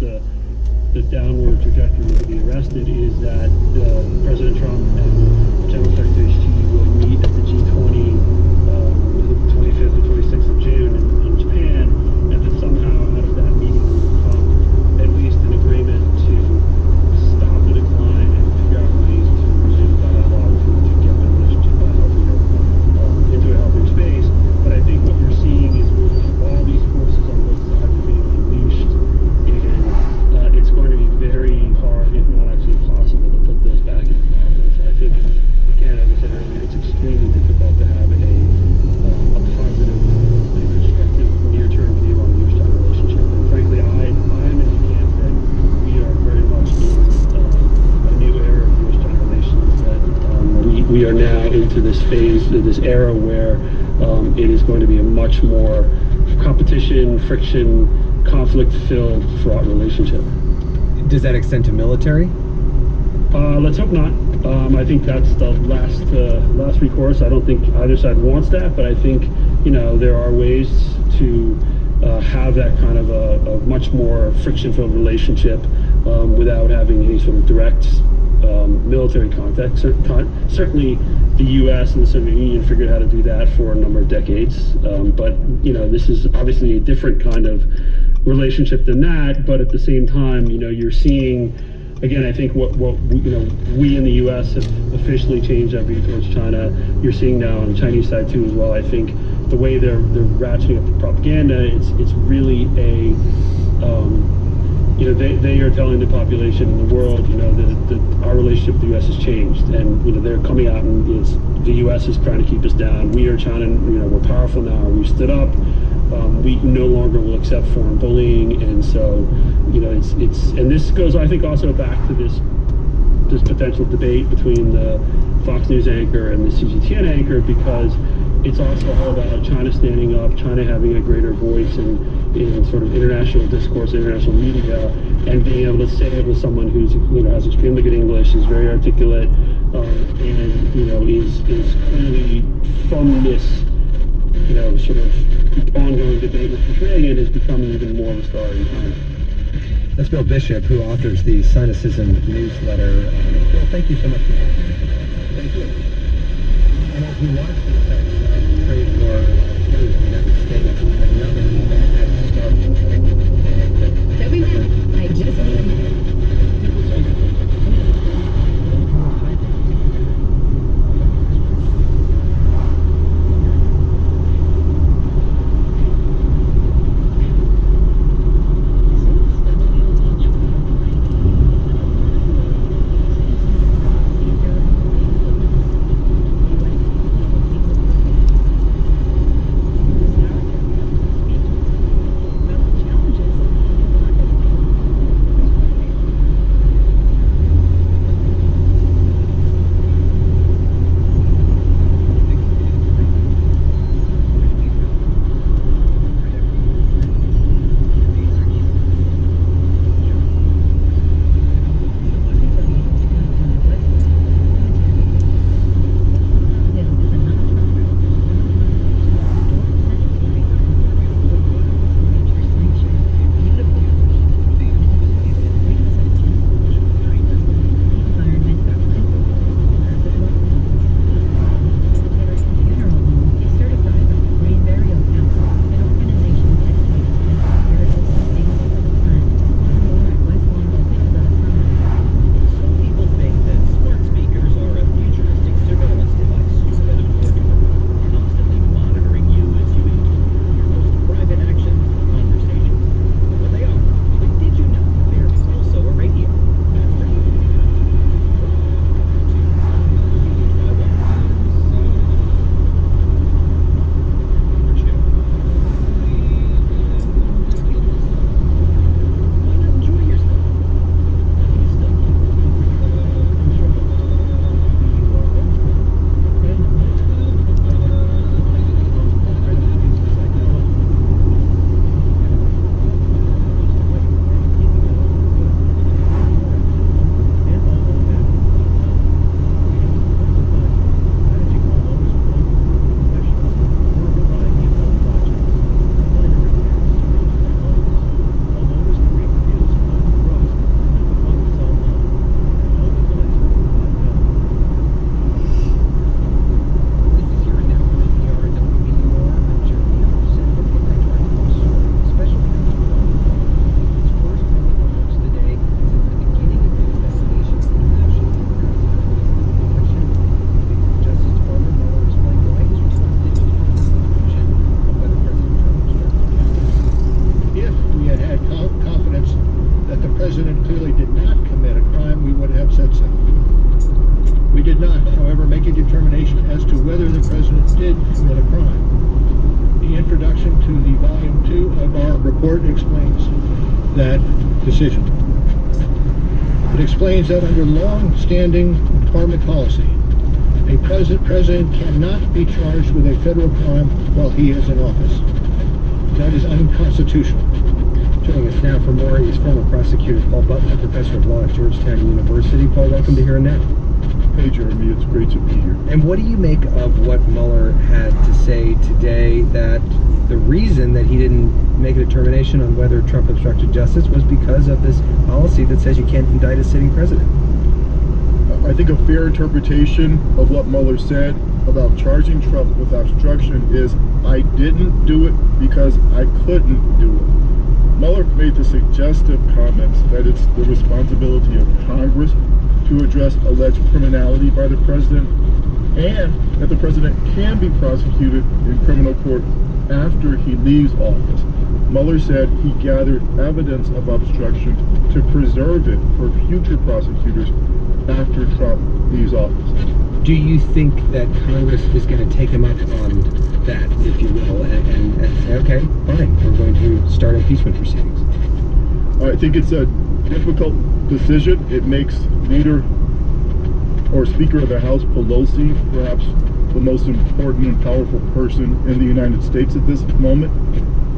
the downward trajectory to be arrested is that President Trump and General Secretary Xi will meet at the G20 the 25th and 26th of June in Japan, and that somehow out of that meeting will come at least an agreement to stop the decline and figure out ways to resume dialogue to get the relationship into a healthier space. But I think what you're seeing is all these forces on both sides are being unleashed, and it's going to be very hard, if not actually impossible, to put those back into providence. I think, again, as I said earlier, it's extremely difficult to have a positive and constructive near-term view on the U.S.-China relationship. And frankly, I'm in the camp that we are very much in a new era of U.S.-China relations, that we are now into this phase, this era where it is going to be a much more competition, friction, conflict-filled, fraught relationship. Does that extend to military? Let's hope not. I think that's the last recourse. I don't think either side wants that, but I think, there are ways to have that kind of a much more friction-filled relationship without having any sort of direct military contact. Certainly, the U.S. and the Soviet Union figured out how to do that for a number of decades. But this is obviously a different kind of relationship than that. But at the same time, you're seeing, again, I think what we in the U.S. have officially changed our view towards China. You're seeing now on the Chinese side too as well. I think the way they're ratcheting up the propaganda, it's really they are telling the population in the world, that our relationship with the U.S. has changed, and they're coming out and the U.S. is trying to keep us down. We are China, we're powerful now. We stood up. We no longer will accept foreign bullying, and so and this goes, I think, also back to this potential debate between the Fox News anchor and the CGTN anchor, because it's also all about China standing up, China having a greater voice in sort of international discourse, international media, and being able to say it with someone who's has extremely good English, is very articulate, and is clearly from this sort of ongoing debate with Reagan, is becoming even more of a star in China. That's Bill Bishop, who authors the Sinocism newsletter. Bill, thank you so much for being here. Thank you. And as we watch the effects of the trade war through the United States, another has started. Toby, I just need president clearly did not commit a crime, we would have said so. We did not, however, make a determination as to whether the president did commit a crime. The introduction to the volume 2 of our report explains that decision. It explains that under long-standing department policy, a president cannot be charged with a federal crime while he is in office. That is unconstitutional. Joining us now for more is former prosecutor Paul Butler, professor of law at Georgetown University. Paul, welcome to Here and Now. Hey Jeremy, it's great to be here. And what do you make of what Mueller had to say today, that the reason that he didn't make a determination on whether Trump obstructed justice was because of this policy that says you can't indict a sitting president? I think a fair interpretation of what Mueller said about charging Trump with obstruction is, I didn't do it because I couldn't do it. Mueller made the suggestive comments that it's the responsibility of Congress to address alleged criminality by the president, and that the president can be prosecuted in criminal court after he leaves office. Mueller said he gathered evidence of obstruction to preserve it for future prosecutors after Trump leaves office. Do you think that Congress is going to take him up on that, if you will, and say, okay, fine, we're going to start impeachment proceedings? I think it's a difficult decision. It makes Leader or Speaker of the House Pelosi perhaps the most important and powerful person in the United States at this moment.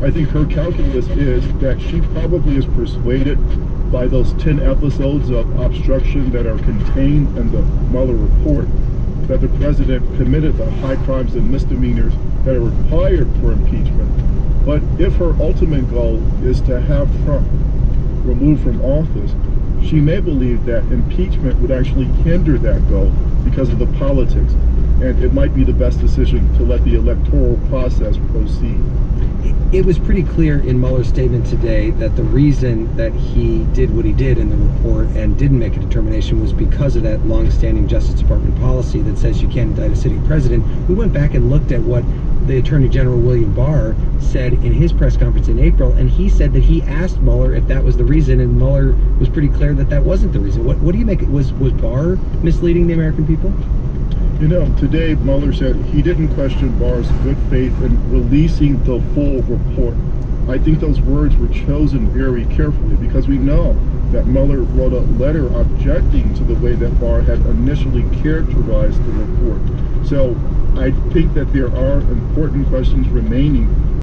I think her calculus is that she probably is persuaded by those 10 episodes of obstruction that are contained in the Mueller report that the president committed the high crimes and misdemeanors that are required for impeachment. But if her ultimate goal is to have Trump removed from office, she may believe that impeachment would actually hinder that goal because of the politics, and it might be the best decision to let the electoral process proceed. It was pretty clear in Mueller's statement today that the reason that he did what he did in the report and didn't make a determination was because of that long-standing Justice Department policy that says you can't indict a sitting president. We went back and looked at what the Attorney General William Barr said in his press conference in April, and he said that he asked Mueller if that was the reason, and Mueller was pretty clear that that wasn't the reason. What do you make? Was Barr misleading the American people? You know, today Mueller said he didn't question Barr's good faith in releasing the full report. I think those words were chosen very carefully because we know that Mueller wrote a letter objecting to the way that Barr had initially characterized the report. So I think that there are important questions remaining